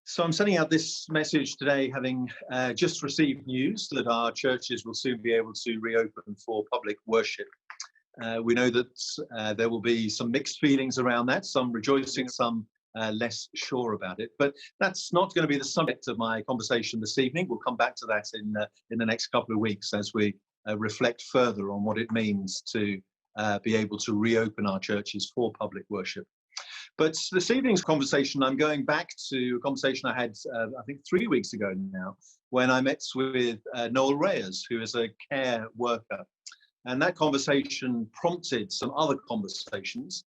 So I'm sending out this message today, having just received news that our churches will soon be able to reopen for public worship. We know that there will be some mixed feelings around that, some rejoicing, some less sure about it. But that's not going to be the subject of my conversation this evening. We'll come back to that in the next couple of weeks as we reflect further on what it means to be able to reopen our churches for public worship. But this evening's conversation, I'm going back to a conversation I had, I think 3 weeks ago now, when I met with Noel Reyes, who is a care worker. And that conversation prompted some other conversations.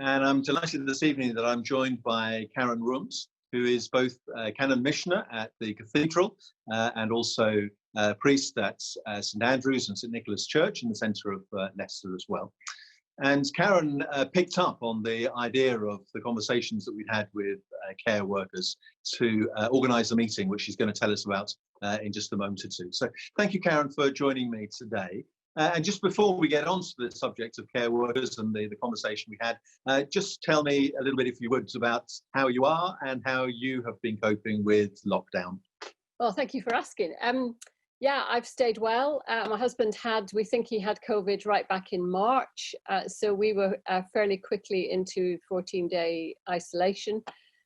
And I'm delighted this evening that I'm joined by Karen Rooms, who is both Canon Missioner at the Cathedral and also priest at St Andrew's and St Nicholas Church in the centre of Leicester as well. And Karen picked up on the idea of the conversations that we'd had with care workers to organise a meeting, which she's going to tell us about in just a moment or two. So thank you, Karen, for joining me today. And just before we get on to the subject of care workers and the conversation we had, just tell me a little bit, if you would, about how you are and how you have been coping with lockdown. Well, thank you for asking. Yeah, I've stayed well. My husband we think he had COVID right back in March. So we were fairly quickly into 14-day isolation.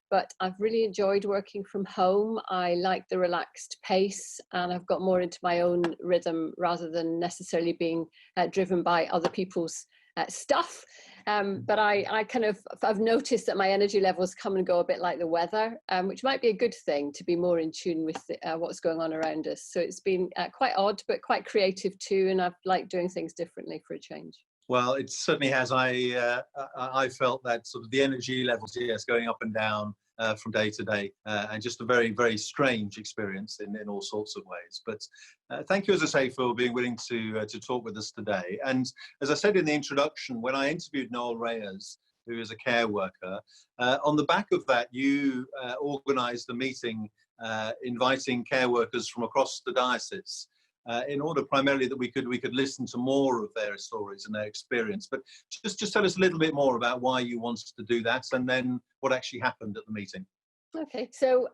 But I've really enjoyed working from home. I like the relaxed pace, and I've got more into my own rhythm rather than necessarily being driven by other people's stuff. But I've noticed that my energy levels come and go a bit like the weather, which might be a good thing, to be more in tune with what's going on around us. So it's been quite odd, but quite creative too. And I've liked doing things differently for a change. Well, it certainly has. I felt that sort of the energy levels, yes, going up and down from day to day, and just a very, very strange experience in all sorts of ways. But thank you, as I say, for being willing to talk with us today. And as I said in the introduction, when I interviewed Noel Reyes, who is a care worker, on the back of that, you organised a meeting inviting care workers from across the diocese. In order primarily that we could listen to more of their stories and their experience. But just tell us a little bit more about why you wanted to do that and then what actually happened at the meeting. Okay, so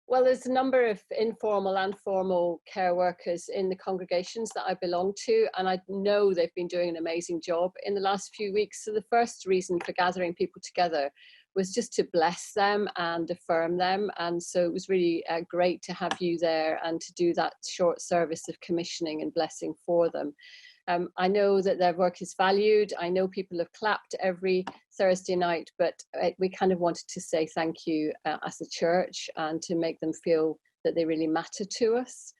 well, there's a number of informal and formal care workers in the congregations that I belong to, and I know they've been doing an amazing job in the last few weeks. So the first reason for gathering people together was just to bless them and affirm them. And so it was really great to have you there and to do that short service of commissioning and blessing for them. I know that their work is valued. I know people have clapped every Thursday night, but we kind of wanted to say thank you as a church and to make them feel that they really matter to us.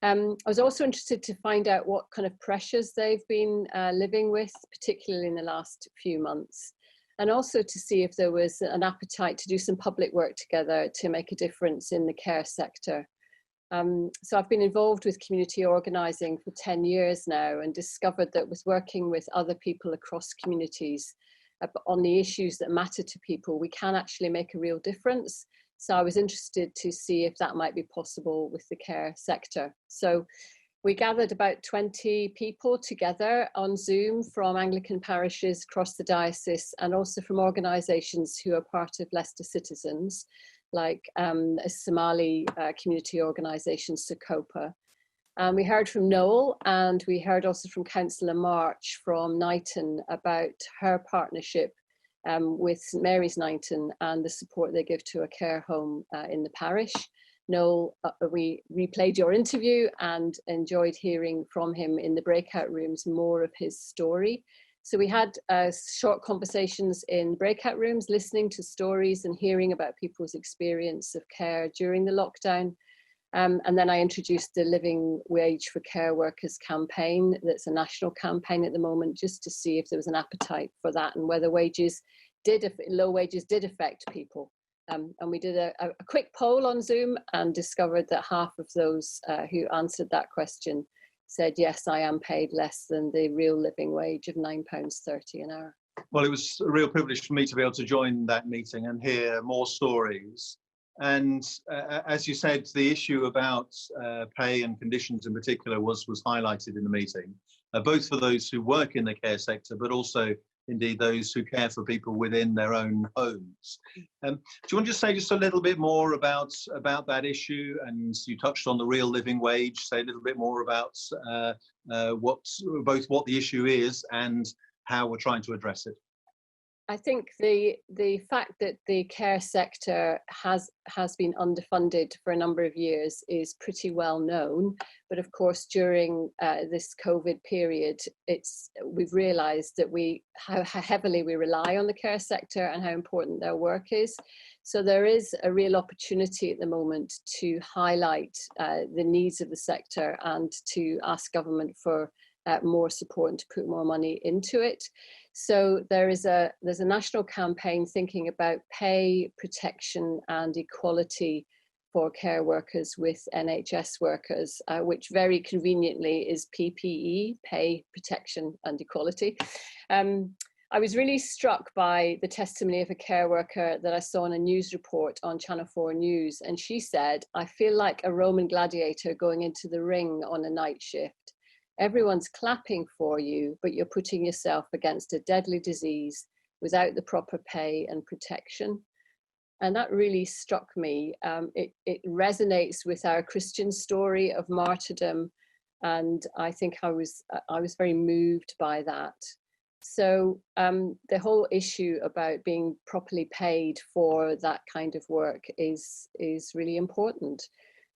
I was also interested to find out what kind of pressures they've been living with, particularly in the last few months. And also to see if there was an appetite to do some public work together to make a difference in the care sector. So I've been involved with community organising for 10 years now and discovered that with working with other people across communities on the issues that matter to people, we can actually make a real difference. So I was interested to see if that might be possible with the care sector. So we gathered about 20 people together on Zoom from Anglican parishes across the diocese and also from organisations who are part of Leicester Citizens, like a Somali community organisation, Sokopa. We heard from Noel, and we heard also from Councillor March from Knighton about her partnership with St Mary's Knighton and the support they give to a care home in the parish. Noel, we replayed your interview and enjoyed hearing from him in the breakout rooms more of his story. So we had short conversations in breakout rooms, listening to stories and hearing about people's experience of care during the lockdown. And then I introduced the Living Wage for Care Workers campaign. That's a national campaign at the moment, just to see if there was an appetite for that and whether low wages did affect people. And we did a quick poll on Zoom and discovered that half of those who answered that question said, yes, I am paid less than the real living wage of £9.30 an hour. Well, it was a real privilege for me to be able to join that meeting and hear more stories. And as you said, the issue about pay and conditions in particular was highlighted in the meeting, both for those who work in the care sector, but also indeed those who care for people within their own homes. Do you want to just say just a little bit more about that issue? And you touched on the real living wage. Say a little bit more about what the issue is and how we're trying to address it. I think the fact that the care sector has been underfunded for a number of years is pretty well known. But of course, during this COVID period, we've realised that how heavily we rely on the care sector and how important their work is. So there is a real opportunity at the moment to highlight the needs of the sector and to ask government for more support and to put more money into it. So there's a national campaign thinking about pay, protection and equality for care workers with NHS workers, which very conveniently is PPE, pay, protection and equality. I was really struck by the testimony of a care worker that I saw in a news report on Channel 4 News, and she said, "I feel like a Roman gladiator going into the ring on a night shift. Everyone's clapping for you, but you're putting yourself against a deadly disease without the proper pay and protection." And that really struck me. It resonates with our Christian story of martyrdom, and I think I was very moved by that. So the whole issue about being properly paid for that kind of work is really important.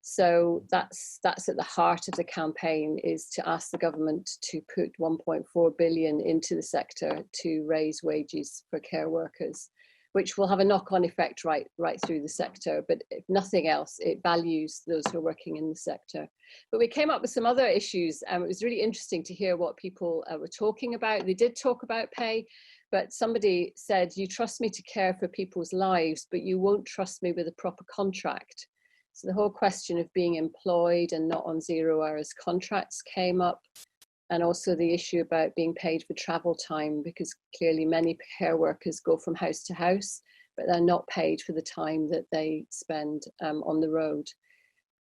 So that's at the heart of the campaign, is to ask the government to put 1.4 billion into the sector to raise wages for care workers, which will have a knock-on effect right through the sector. But if nothing else, it values those who are working in the sector. But we came up with some other issues, and it was really interesting to hear what people were talking about. They did talk about pay, but somebody said, "You trust me to care for people's lives, but you won't trust me with a proper contract." So the whole question of being employed and not on 0 hours contracts came up, and also the issue about being paid for travel time, because clearly many care workers go from house to house, but they're not paid for the time that they spend on the road.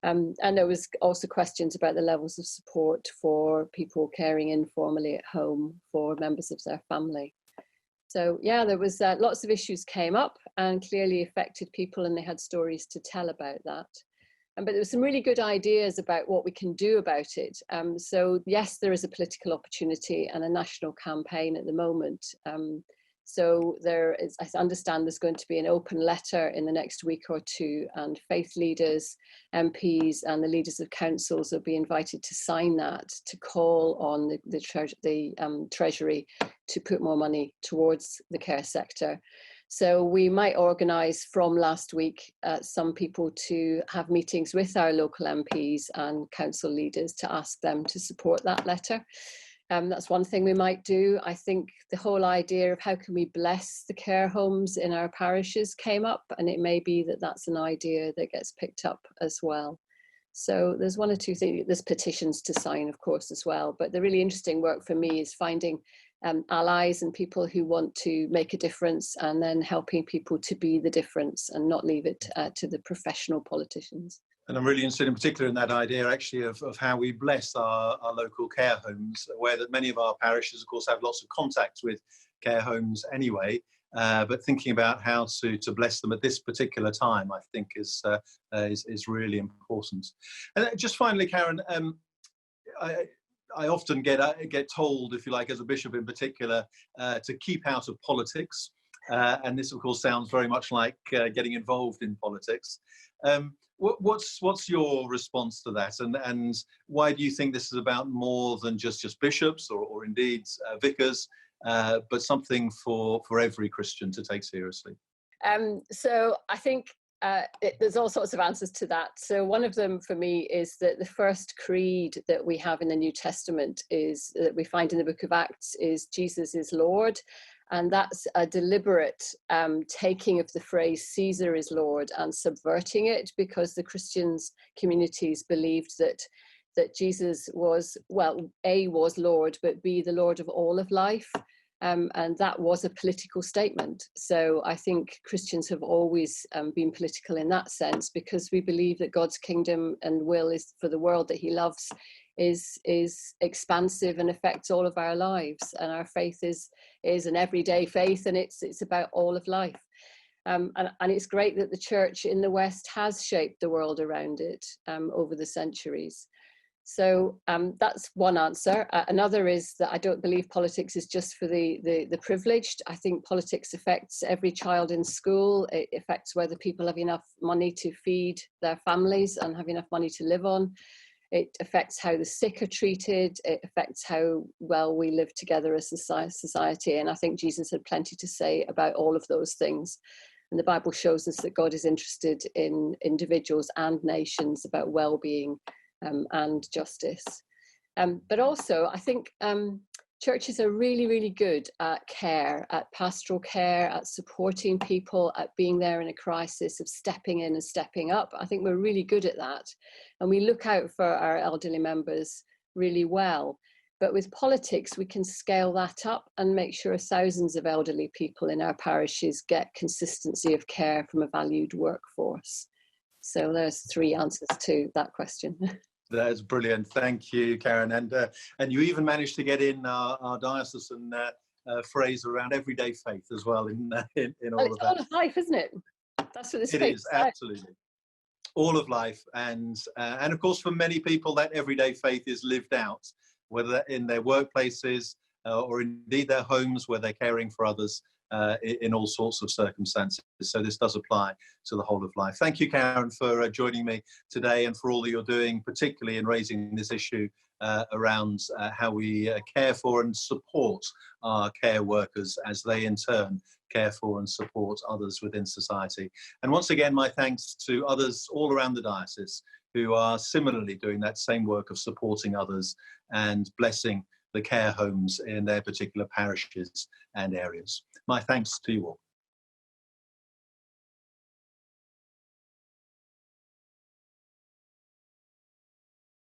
And there was also questions about the levels of support for people caring informally at home for members of their family. So yeah, there was lots of issues came up and clearly affected people, and they had stories to tell about that. But there were some really good ideas about what we can do about it. So yes, there is a political opportunity and a national campaign at the moment. So there is, I understand there's going to be an open letter in the next week or two, and faith leaders, MPs and the leaders of councils will be invited to sign that, to call on the Treasury to put more money towards the care sector. So we might organise from last week some people to have meetings with our local MPs and council leaders to ask them to support that letter. That's one thing we might do. I think the whole idea of how can we bless the care homes in our parishes came up, and it may be that that's an idea that gets picked up as well. So there's one or two things. There's petitions to sign, of course, as well. But the really interesting work for me is finding allies and people who want to make a difference, and then helping people to be the difference and not leave it to the professional politicians. And I'm really interested in particular in that idea actually of how we bless our local care homes, aware that many of our parishes, of course, have lots of contact with care homes anyway, but thinking about how to bless them at this particular time, I think is really important. And just finally, Karen, I often get told, if you like, as a bishop in particular, to keep out of politics. And this, of course, sounds very much like getting involved in politics. What's your response to that? And why do you think this is about more than just bishops or indeed vicars, but something for every Christian to take seriously? So I think there's all sorts of answers to that. So one of them for me is that the first creed that we have in the New Testament is that we find in the book of Acts is Jesus is Lord. And that's a deliberate taking of the phrase Caesar is Lord and subverting it, because the Christians communities believed that Jesus was, well, A, was Lord, but B, the Lord of all of life. And that was a political statement. So I think Christians have always been political in that sense, because we believe that God's kingdom and will is for the world that he loves is expansive and affects all of our lives. And our faith is an everyday faith, and it's about all of life. And it's great that the church in the West has shaped the world around it over the centuries. So that's one answer. Another is that I don't believe politics is just for the privileged. I think politics affects every child in school. It affects whether people have enough money to feed their families and have enough money to live on. It affects how the sick are treated. It affects how well we live together as a society. And I think Jesus had plenty to say about all of those things. And the Bible shows us that God is interested in individuals and nations, about well-being and justice. But also, I think churches are really, really good at care, at pastoral care, at supporting people, at being there in a crisis, of stepping in and stepping up. I think we're really good at that. And we look out for our elderly members really well. But with politics, we can scale that up and make sure thousands of elderly people in our parishes get consistency of care from a valued workforce. So there's 3 answers to that question. That's brilliant. Thank you, Karen. And you even managed to get in our diocesan phrase around everyday faith as well in all of that. It's all of life, isn't it? That's what this It is, absolutely. All of life. And of course, for many people, that everyday faith is lived out, whether in their workplaces or indeed their homes, where they're caring for others in all sorts of circumstances. So this does apply to the whole of life. Thank you, Karen, for joining me today, and for all that you're doing, particularly in raising this issue around how we care for and support our care workers as they in turn care for and support others within society. And once again, my thanks to others all around the diocese who are similarly doing that same work of supporting others and blessing the care homes in their particular parishes and areas. My thanks to you all.